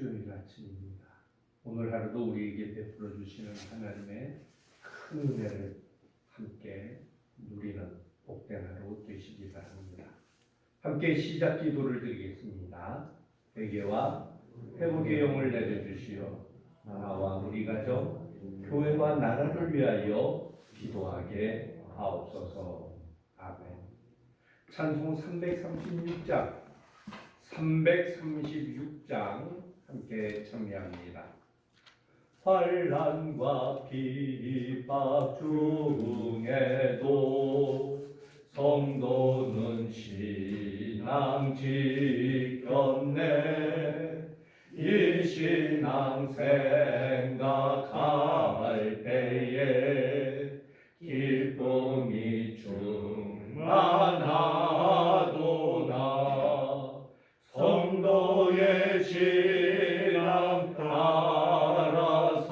수요일 아침입니다. 오늘 하루도 우리에게 베풀어 주시는 하나님의 큰 은혜를 함께 누리는 복된 하루 되시기 바랍니다. 함께 시작 기도를 드리겠습니다. 회개와 회복의 영을 내려주시어 나와 우리 가족, 교회와 나라를 위하여 기도하게 하옵소서. 아멘. 찬송 336장 함께 청해합니다. 환난과 핍박 중에도 성도는 신앙 지켰네. 이 신앙 생각할 때에 기쁨이 충만하도다. 성도의 신앙 따라서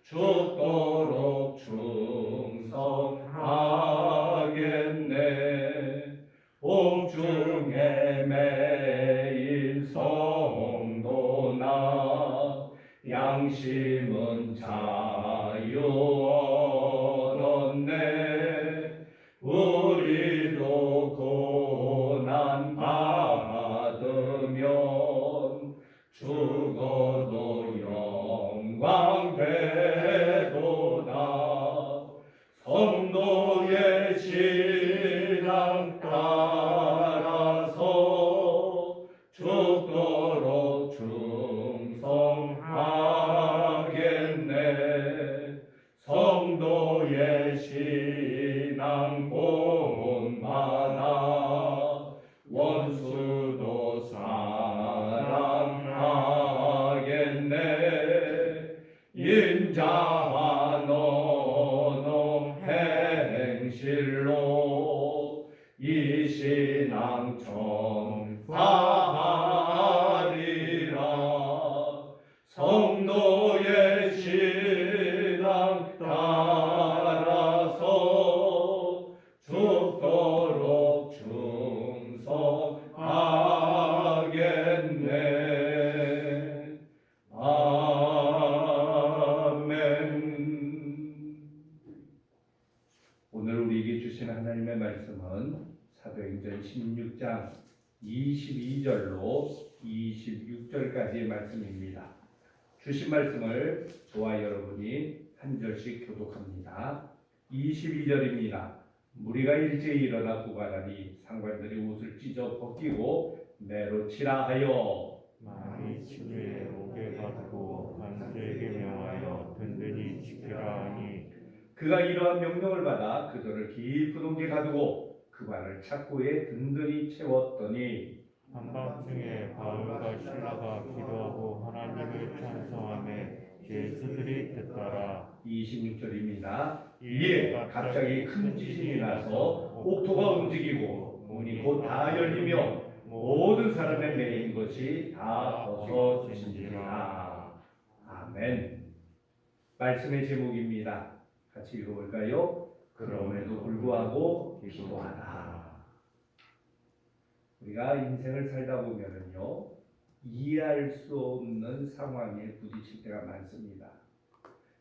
죽도록 충성하겠네. 옥중에 매일 성도나 양심은 자유 얻었네. 우리도 고난 받으면 죽어도 영광 되도다. 성도의 신앙 따라서 죽도록 충성하겠네. 성도의 신앙 본받아 원수도 사랑하겠네. 인자한 언어 행실로 이 신앙 전파하리라. 성도의 신앙 따라서 죽도록 충성하겠네. 아멘. 오늘 우리에게 주신 하나님의 말씀은 사도행전 16장 22절로 26절까지의 말씀입니다. 주신 말씀을 저와 여러분이 한 절씩 교독합니다. 22절입니다. 무리가 일제히 일어나 구가라니 상관들이 옷을 찢어 벗기고 매로 치라 하여 만일 치루에 옥에 가두고 간수에게 명하여 든든히 지키라 하니 그가 이러한 명령을 받아 그들을 깊은 옥에 가두고 그 발을 착고에 든든히 채웠더니 한밤중에 바울과 실라가 기도하고 하나님을 찬송하며 죄수들이 듣더라. 26절입니다. 이에 갑자기 큰 지진이 나서 옥토가 움직이고 문이 곧 다 열리며 모든 사람의 매인 것이 다 벗어진지라. 아멘. 말씀의 제목입니다. 같이 읽어볼까요? 그럼에도 불구하고 기도하라. 우리가 인생을 살다 보면은요, 이해할 수 없는 상황에 부딪힐 때가 많습니다.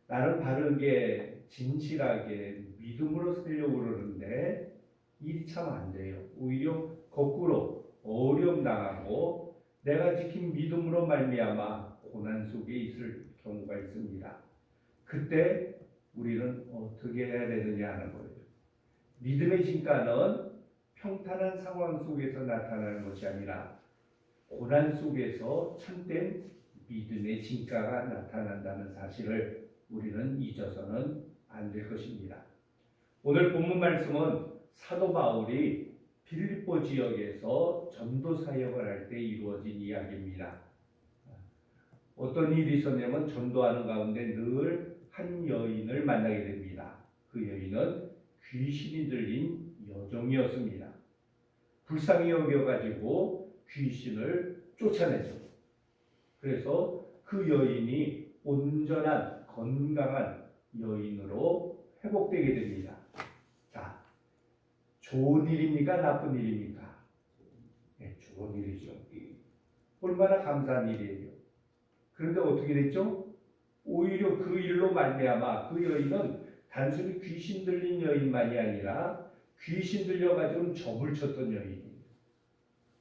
나는 바르게 진실하게 믿음으로 살려고 그러는데 일이 참 안 돼요. 오히려 거꾸로 어려움 당하고 내가 지킨 믿음으로 말미암아 고난 속에 있을 경우가 있습니다. 그때 우리는 어떻게 해야 되느냐 하는 거예요. 믿음의 진가는 평탄한 상황 속에서 나타나는 것이 아니라 고난 속에서 참된 믿음의 진가가 나타난다는 사실을 우리는 잊어서는 안 될 것입니다. 오늘 본문 말씀은 사도 바울이 빌립보 지역에서 전도 사역을 할 때 이루어진 이야기입니다. 어떤 일이 있었냐면 전도하는 가운데 늘 한 여인을 만나게 됩니다. 그 여인은 귀신이 들린 여종이었습니다. 불쌍히 여겨가지고 귀신을 쫓아내죠. 그래서 그 여인이 온전한 건강한 여인으로 회복되게 됩니다. 자, 좋은 일입니까? 나쁜 일입니까? 네, 좋은 일이죠. 얼마나 감사한 일이에요. 그런데 어떻게 됐죠? 오히려 그 일로 말미암아 그 여인은 단순히 귀신 들린 여인만이 아니라 귀신 들려가지고 점을 쳤던 여인이에요.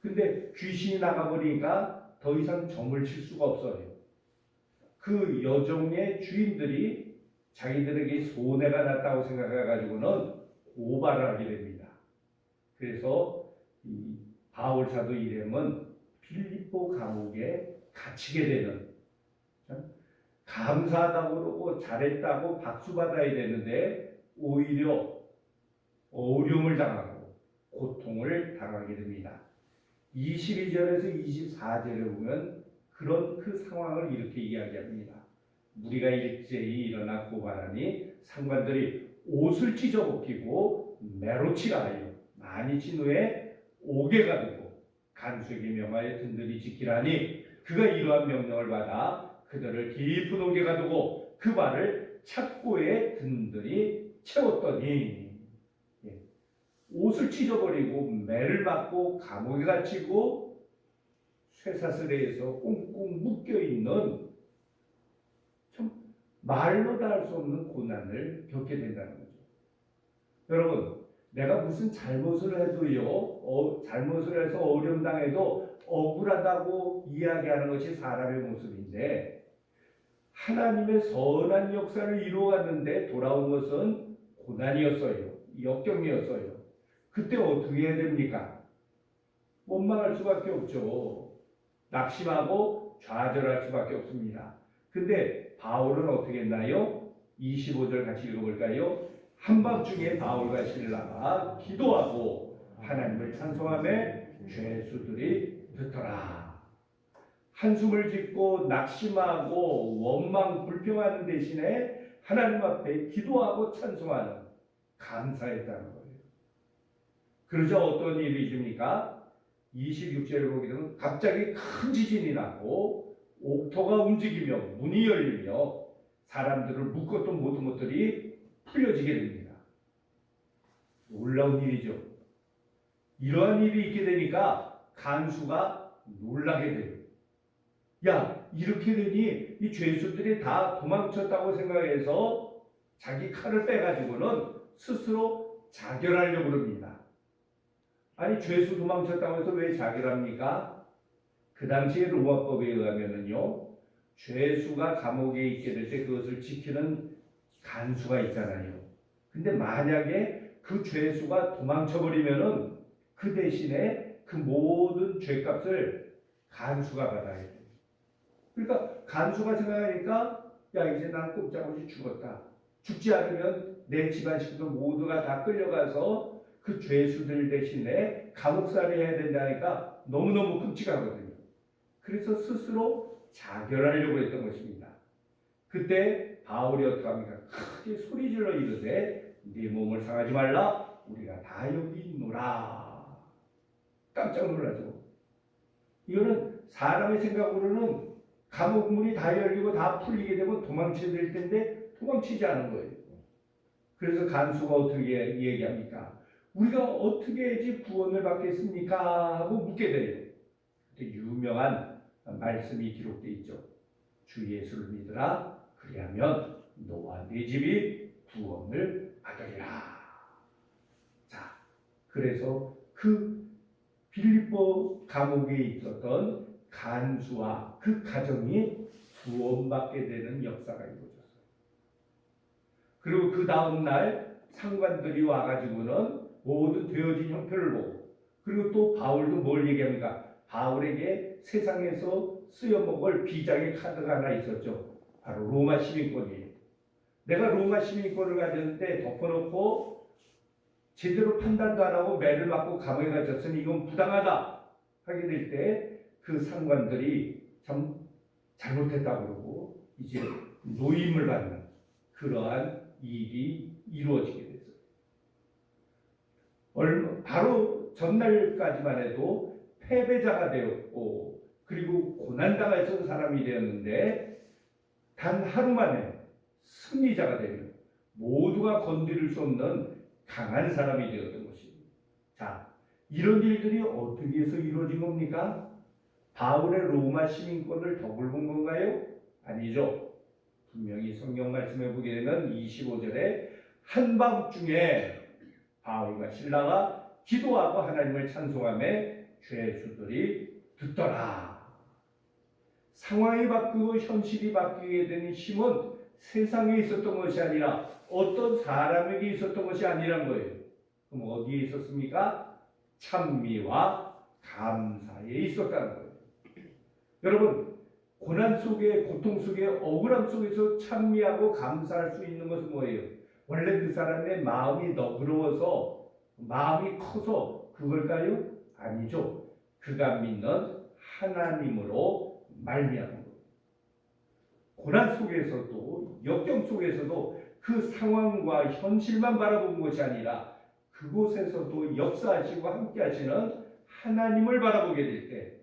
근데 귀신이 나가버리니까 더 이상 점을 칠 수가 없어요. 그 여종의 주인들이 자기들에게 손해가 났다고 생각해가지고는 고발을 하게 됩니다. 그래서 이 바울 사도 이름은 빌립보 감옥에 갇히게 되는, 감사하다고 그러고 잘했다고 박수 받아야 되는데 오히려 어려움을 당하고 고통을 당하게 됩니다. 22절에서 24절에 보면 그런 그 상황을 이렇게 이야기합니다. 무리가 일제히 일어나 고발하니 상관들이 옷을 찢어 벗기고 매로치라 하여 많이 친 후에 옥에 가두고 간수에게 명하여 든든히 지키라니 그가 이러한 명령을 받아 그들을 깊은 옥에 가두고 그 발을 착고에 든든히 채웠더니, 옷을 찢어버리고 매를 맞고 감옥에 갇히고 쇠사슬에서 꽁꽁 묶여있는 참 말로 다 할 수 없는 고난을 겪게 된다는 거죠. 여러분, 내가 무슨 잘못을 해도요, 잘못을 해서 어려움 당해도 억울하다고 이야기하는 것이 사람의 모습인데, 하나님의 선한 역사를 이루어갔는데 돌아온 것은 고난이었어요. 역경이었어요. 그때 어떻게 해야 됩니까? 원망할 수밖에 없죠. 낙심하고 좌절할 수밖에 없습니다. 근데 바울은 어떻게 했나요? 25절 같이 읽어볼까요? 한밤중에 바울과 실라가 기도하고 하나님을 찬송하며 죄수들이 듣더라. 한숨을 짓고 낙심하고 원망 불평하는 대신에 하나님 앞에 기도하고 찬송하는, 감사했다는 거예요. 그러자 어떤 일이 있습니까? 26절을 보게 되면 갑자기 큰 지진이 나고 옥토가 움직이며 문이 열리며 사람들을 묶었던 모든 것들이 풀려지게 됩니다. 놀라운 일이죠. 이러한 일이 있게 되니까 간수가 놀라게 돼요. 야, 이렇게 되니 이 죄수들이 다 도망쳤다고 생각해서 자기 칼을 빼가지고는 스스로 자결하려고 그럽니다. 아니, 죄수 도망쳤다고 해서 왜 자결합니까? 그 당시에 로마법에 의하면은요, 죄수가 감옥에 있게 될 때 그것을 지키는 간수가 있잖아요. 근데 만약에 그 죄수가 도망쳐버리면은 그 대신에 그 모든 죄값을 간수가 받아야 돼요. 그러니까 간수가 생각하니까, 야, 이제 난 꼼짝없이 죽었다. 죽지 않으면 내 집안 식구들 모두가 다 끌려가서 그 죄수들 대신에 감옥살이 해야 된다니까 너무너무 끔찍하거든요. 그래서 스스로 자결하려고 했던 것입니다. 그때 바울이 어떻게 합니까? 크게 소리질러 이르되 네 몸을 상하지 말라, 우리가 다 여기 있노라. 깜짝 놀라죠. 이거는 사람의 생각으로는 감옥 문이 다 열리고 다 풀리게 되면 도망쳐야 될 텐데 도망치지 않은 거예요. 그래서 간수가 어떻게 얘기합니까? 우리가 어떻게 해야지 구원을 받겠습니까? 하고 묻게 돼요. 그때 유명한 말씀이 기록되어 있죠. 주 예수를 믿으라. 그리하면 너와 네 집이 구원을 받으리라. 자, 그래서 그 빌립보 감옥에 있었던 간수와 그 가정이 구원받게 되는 역사가 이루어졌어요. 그리고 그 다음 날 상관들이 와가지고는 모든 되어진 형편을 보고, 그리고 또 바울도 뭘 얘기합니까? 바울에게 세상에서 쓰여먹을 비장의 카드가 하나 있었죠. 바로 로마 시민권이에요. 내가 로마 시민권을 가졌는데 덮어놓고 제대로 판단도 안 하고 매를 맞고 감옥에 갇혔으니 이건 부당하다 하게 될 때 그 상관들이 참 잘못했다 그러고 이제 노임을 받는 그러한 일이 이루어지게 됐어요. 바로 전날까지만 해도 패배자가 되었고 그리고 고난당했던 사람이 되었는데 단 하루 만에 승리자가 되는, 모두가 건드릴 수 없는 강한 사람이 되었던 것입니다. 자, 이런 일들이 어떻게 해서 이루어진 겁니까? 바울의 로마 시민권을 더 굵은 건가요? 아니죠. 분명히 성경 말씀에 보게 되면 25절에 한밤중에 바울과 실라가 기도하고 하나님을 찬송하며 죄수들이 듣더라. 상황이 바뀌고 현실이 바뀌게 되는 힘은 세상에 있었던 것이 아니라 어떤 사람에게 있었던 것이 아니란 거예요. 그럼 어디에 있었습니까? 찬미와 감사에 있었다는 거예요. 여러분, 고난 속에, 고통 속에, 억울함 속에서 찬미하고 감사할 수 있는 것은 뭐예요? 원래 그 사람의 마음이 너그러워서, 마음이 커서 그걸까요? 아니죠. 그가 믿는 하나님으로 말미암은 거예요. 고난 속에서도, 역경 속에서도 그 상황과 현실만 바라본 것이 아니라 그곳에서도 역사하시고 함께 하시는 하나님을 바라보게 될 때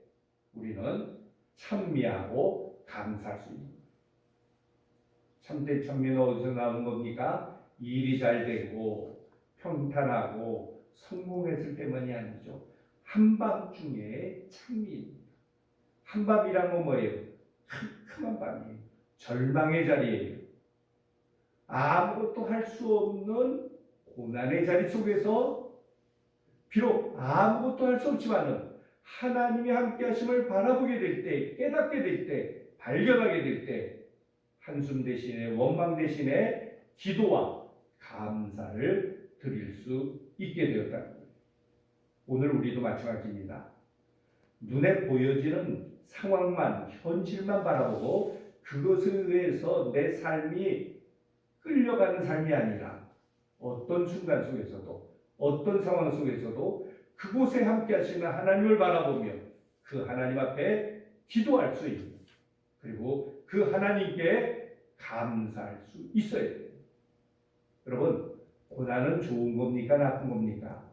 우리는 찬미하고 감사할 수 있는 거예요. 참된 찬미는 어디서 나오는 겁니까? 일이 잘 되고 평탄하고 성공했을 때만이 아니죠. 한밤중에 찬미입니다. 한밤이란 건 뭐예요? 캄캄한 밤이에요. 절망의 자리예요. 아무것도 할 수 없는 고난의 자리 속에서 비록 아무것도 할 수 없지만은 하나님이 함께 하심을 바라보게 될 때, 깨닫게 될 때, 발견하게 될 때 한숨 대신에 원망 대신에 기도와 감사를 드릴 수 있게 되었다는 거예요. 오늘 우리도 마찬가지입니다. 눈에 보여지는 상황만, 현실만 바라보고 그것에 의해서 내 삶이 끌려가는 삶이 아니라 어떤 순간 속에서도 어떤 상황 속에서도 그곳에 함께 하시는 하나님을 바라보며 그 하나님 앞에 기도할 수 있는, 그리고 그 하나님께 감사할 수 있어야 돼요. 여러분, 고난은 좋은 겁니까? 나쁜 겁니까?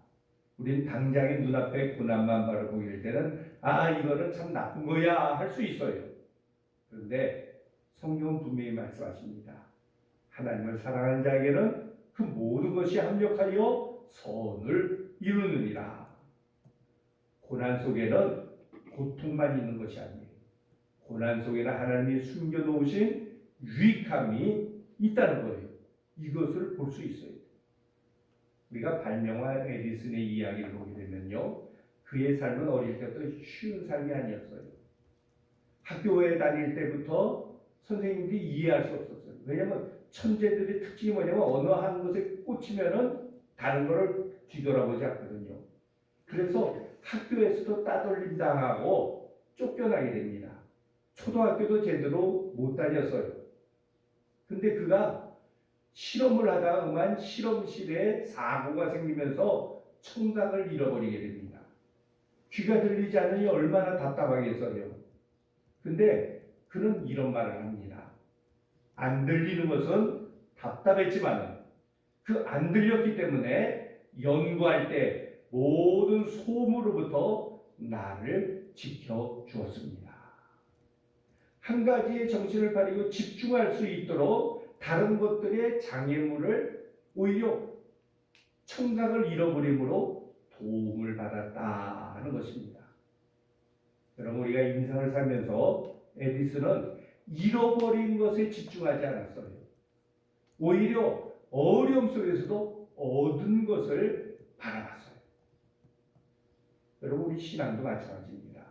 우린 당장의 눈앞에 고난만 바라보고 있을 때는 이거는 참 나쁜 거야 할 수 있어요. 그런데 성경은 분명히 말씀하십니다. 하나님을 사랑하는 자에게는 그 모든 것이 합력하여 선을 이루느니라. 고난 속에는 고통만 있는 것이 아니에요. 고난 속에는 하나님이 숨겨놓으신 유익함이 있다는 거예요. 이것을 볼 수 있어요. 우리가 발명한 에디슨의 이야기를 보게 되면요, 그의 삶은 어릴 때부터 쉬운 삶이 아니었어요. 학교에 다닐 때부터 선생님들이 이해할 수 없었어요. 왜냐하면 천재들의 특징이 뭐냐면 어느 한 것에 꽂히면은 다른 거를 뒤돌아보지 않거든요. 그래서 학교에서도 따돌림 당하고 쫓겨나게 됩니다. 초등학교도 제대로 못 다녔어요. 근데 그가 실험을 하다가 그만 실험실에 사고가 생기면서 청각을 잃어버리게 됩니다. 귀가 들리지 않으니 얼마나 답답하겠어요. 근데 그는 이런 말을 합니다. 안 들리는 것은 답답했지만 그 안 들렸기 때문에 연구할 때 모든 소음으로부터 나를 지켜주었습니다. 한 가지에 정신을 가리고 집중할 수 있도록 다른 것들의 장애물을 오히려 청각을 잃어버림으로 도움을 받았다는 것입니다. 여러분, 우리가 인생을 살면서 에디슨은 잃어버린 것에 집중하지 않았어요. 오히려 어려움 속에서도 얻은 것을 바라봤어요. 여러분, 우리 신앙도 마찬가지입니다.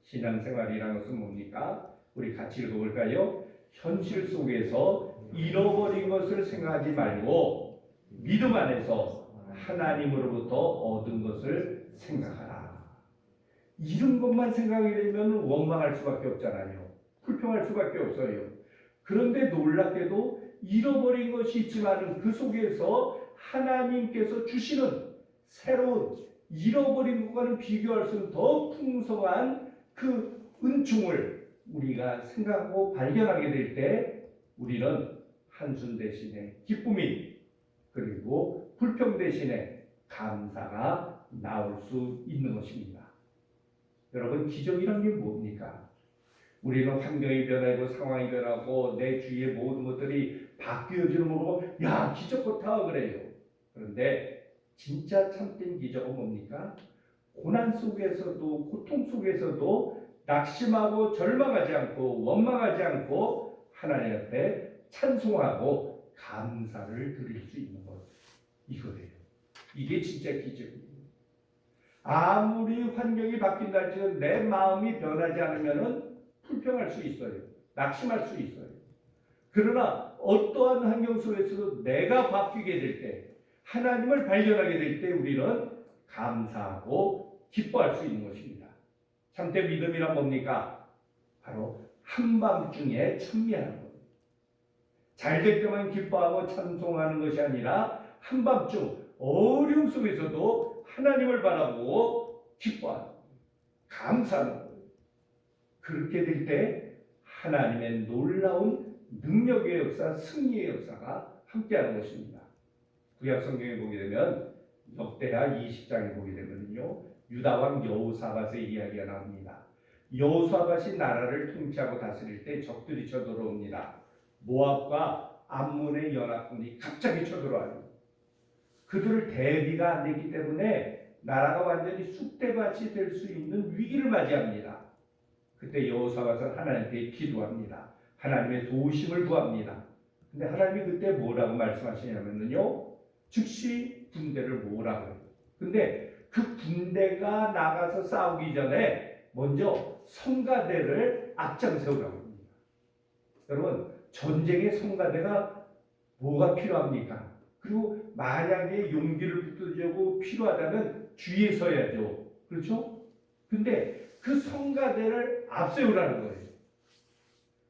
신앙생활이라는 것은 뭡니까? 우리 같이 읽어볼까요? 현실 속에서 잃어버린 것을 생각하지 말고 믿음 안에서 하나님으로부터 얻은 것을 생각하라. 잃은 것만 생각이 되면 원망할 수밖에 없잖아요. 불평할 수밖에 없어요. 그런데 놀랍게도 잃어버린 것이 있지만 그 속에서 하나님께서 주시는 새로운, 잃어버린 것과는 비교할 수 없는 더 풍성한 그 은총을 우리가 생각하고 발견하게 될 때 우리는 한숨 대신에 기쁨이, 그리고 불평 대신에 감사가 나올 수 있는 것입니다. 여러분, 기적이란 게 뭡니까? 우리는 환경이 변하고 상황이 변하고 내 주위의 모든 것들이 바뀌어지는 모르고 야, 기적 같아 그래요. 그런데 진짜 참된 기적은 뭡니까? 고난 속에서도, 고통 속에서도 낙심하고 절망하지 않고 원망하지 않고 하나님 앞에 찬송하고 감사를 드릴 수 있는 것, 이거예요. 이게 진짜 기적이에요. 아무리 환경이 바뀐다 할지라도 내 마음이 변하지 않으면 불평할 수 있어요. 낙심할 수 있어요. 그러나 어떠한 환경 속에서도 내가 바뀌게 될 때, 하나님을 발견하게 될 때 우리는 감사하고 기뻐할 수 있는 것입니다. 참된 믿음이란 뭡니까? 바로 한밤중에 찬미하는 겁니다. 잘 될 때만 기뻐하고 찬송하는 것이 아니라 한밤중 어려움 속에서도 하나님을 바라보고 기뻐하는, 감사하는 거예요. 그렇게 될 때 하나님의 놀라운 능력의 역사, 승리의 역사가 함께하는 것입니다. 구약 성경에 보게 되면 역대하 20장에 보게 되면요, 유다 왕 여호사밧의 이야기가 나옵니다. 여호사밧이 나라를 통치하고 다스릴 때 적들이 쳐들어옵니다. 모압과 암몬의 연합군이 갑자기 쳐들어와요. 그들을 대비가 안 됐기 때문에 나라가 완전히 쑥대밭이 될 수 있는 위기를 맞이합니다. 그때 여호사밧은 하나님께 기도합니다. 하나님의 도우심을 구합니다. 근데 하나님이 그때 뭐라고 말씀하시냐면요, 즉시 군대를 모으라고요. 근데 그 군대가 나가서 싸우기 전에 먼저 성가대를 앞장세우라고 합니다. 여러분, 전쟁의 성가대가 뭐가 필요합니까? 그리고 만약에 용기를 붙들려고 필요하다면 뒤에 서야죠. 그렇죠? 근데 그 성가대를 앞세우라는 거예요.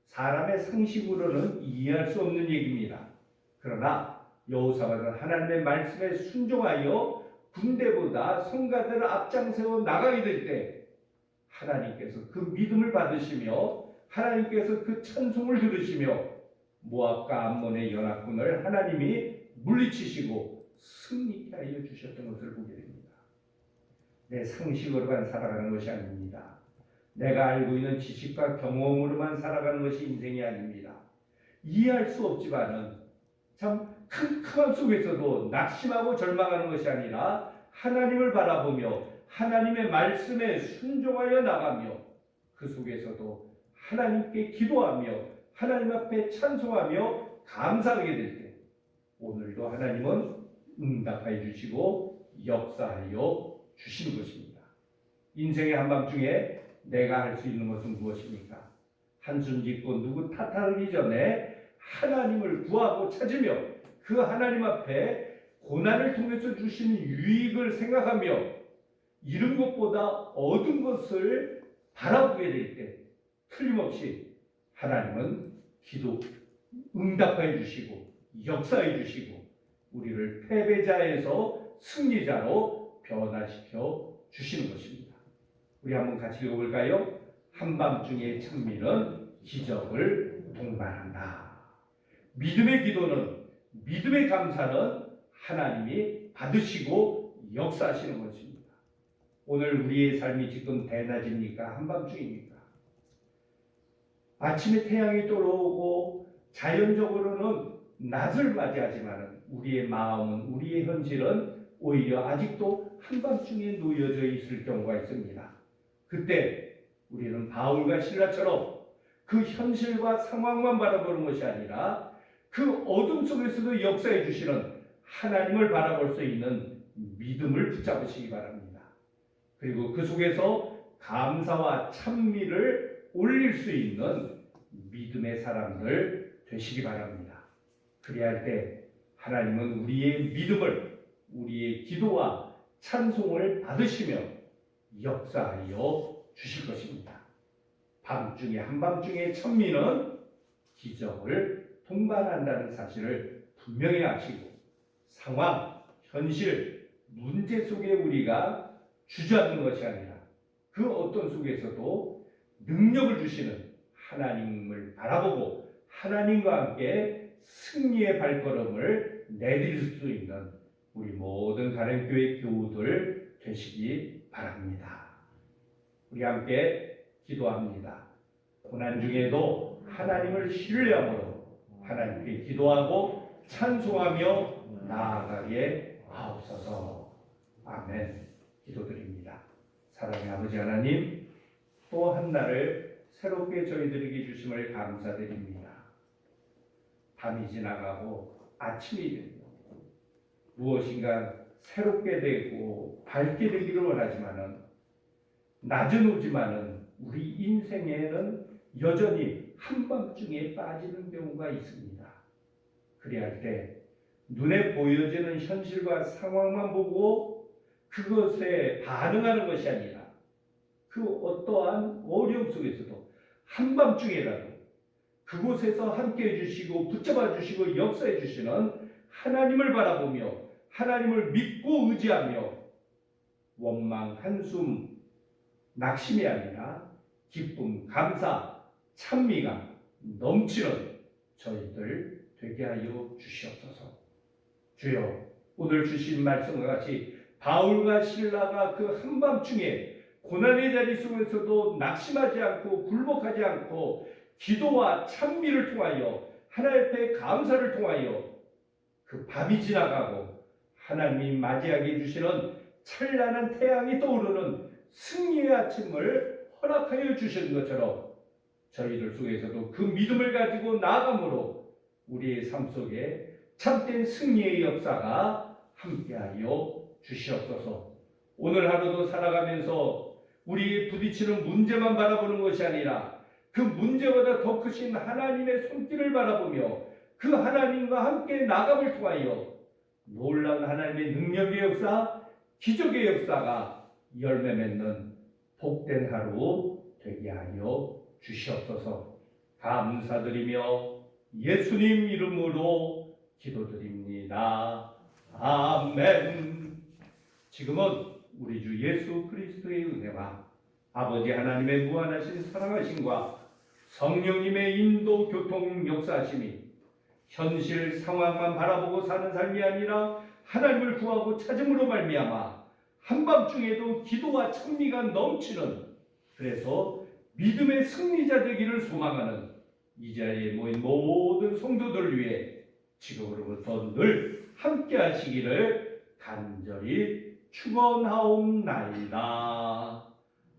사람의 상식으로는 이해할 수 없는 얘기입니다. 그러나 여호사밧은 하나님의 말씀에 순종하여 군대보다 성가대를 앞장세워 나가게 될 때 하나님께서 그 믿음을 받으시며 하나님께서 그 찬송을 들으시며 모압과 암몬의 연합군을 하나님이 물리치시고 승리케 하여 주셨던 것을 보게 됩니다. 내 상식으로만 살아가는 것이 아닙니다. 내가 알고 있는 지식과 경험으로만 살아가는 것이 인생이 아닙니다. 이해할 수 없지만은 참 캄캄함 속에서도 낙심하고 절망하는 것이 아니라 하나님을 바라보며 하나님의 말씀에 순종하여 나가며 그 속에서도 하나님께 기도하며 하나님 앞에 찬송하며 감사하게 될 때 오늘도 하나님은 응답하여 주시고 역사하여 주시는 것입니다. 인생의 한밤중에 내가 할 수 있는 것은 무엇입니까? 한숨 짓고 누구 탓하기 전에 하나님을 구하고 찾으며 그 하나님 앞에 고난을 통해서 주시는 유익을 생각하며 잃은 것보다 얻은 것을 바라보게 될 때 틀림없이 하나님은 기도 응답해 주시고 역사해 주시고 우리를 패배자에서 승리자로 변화시켜 주시는 것입니다. 우리 한번 같이 읽어볼까요? 한밤중에 찬미는 기적을 동반한다. 믿음의 기도는, 믿음의 감사는 하나님이 받으시고 역사하시는 것입니다. 오늘 우리의 삶이 지금 대낮입니까? 한밤중입니까? 아침에 태양이 떠오르고 자연적으로는 낮을 맞이하지만 우리의 마음은, 우리의 현실은 오히려 아직도 한밤중에 놓여져 있을 경우가 있습니다. 그때 우리는 바울과 실라처럼 그 현실과 상황만 바라보는 것이 아니라 그 어둠 속에서도 역사해 주시는 하나님을 바라볼 수 있는 믿음을 붙잡으시기 바랍니다. 그리고 그 속에서 감사와 찬미를 올릴 수 있는 믿음의 사람들 되시기 바랍니다. 그래야 할 때 하나님은 우리의 믿음을, 우리의 기도와 찬송을 받으시며 역사하여 주실 것입니다. 밤중에, 한밤중에 찬미는 기적을 동반한다는 사실을 분명히 아시고 상황, 현실, 문제 속에 우리가 주저앉는 것이 아니라 그 어떤 속에서도 능력을 주시는 하나님을 바라보고 하나님과 함께 승리의 발걸음을 내딜 수 있는 우리 모든 가령교회 교우들 되시기 바랍니다. 우리 함께 기도합니다. 고난 중에도 하나님을 신뢰함으로 하나님께 기도하고 찬송하며 나아가게 하옵소서. 아멘. 기도드립니다. 사랑의 아버지 하나님, 또 한 날을 새롭게 저희들에게 주심을 감사드립니다. 밤이 지나가고 아침이 되고 무엇인가 새롭게 되고 밝게 되기를 원하지만은 낮은 오지만은 우리 인생에는 여전히 한밤중에 빠지는 경우가 있습니다. 그리할 때 눈에 보여지는 현실과 상황만 보고 그것에 반응하는 것이 아니라 그 어떠한 어려움 속에서도 한밤중에라도 그곳에서 함께 해주시고 붙잡아 주시고 역사해 주시는 하나님을 바라보며 하나님을 믿고 의지하며 원망, 한숨, 낙심이 아니라 기쁨, 감사, 찬미가 넘치는 저희들 되게 하여 주시옵소서. 주여, 오늘 주신 말씀과 같이 바울과 실라가 그 한밤중에 고난의 자리 속에서도 낙심하지 않고 굴복하지 않고 기도와 찬미를 통하여 하나님 앞에 감사를 통하여 그 밤이 지나가고 하나님이 맞이하게 해주시는 찬란한 태양이 떠오르는 승리의 아침을 허락하여 주시는 것처럼 저희들 속에서도 그 믿음을 가지고 나아감으로 우리의 삶 속에 참된 승리의 역사가 함께하여 주시옵소서. 오늘 하루도 살아가면서 우리 부딪히는 문제만 바라보는 것이 아니라 그 문제보다 더 크신 하나님의 손길을 바라보며 그 하나님과 함께 나감을 통하여 놀라운 하나님의 능력의 역사, 기적의 역사가 열매 맺는 복된 하루 되게 하여 주시옵소서. 감사드리며 예수님 이름으로 기도드립니다. 아멘. 지금은 우리 주 예수 그리스도의 은혜와 아버지 하나님의 무한하신 사랑하심과 성령님의 인도 교통 역사하심이 현실 상황만 바라보고 사는 삶이 아니라 하나님을 구하고 찾음으로 말미암아 한밤중에도 기도와 찬미가 넘치는, 그래서 믿음의 승리자 되기를 소망하는 이 자리에 모인 모든 성도들을 위해 지금으로부터 늘 함께 하시기를 간절히 축원하옵나이다.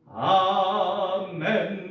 아멘.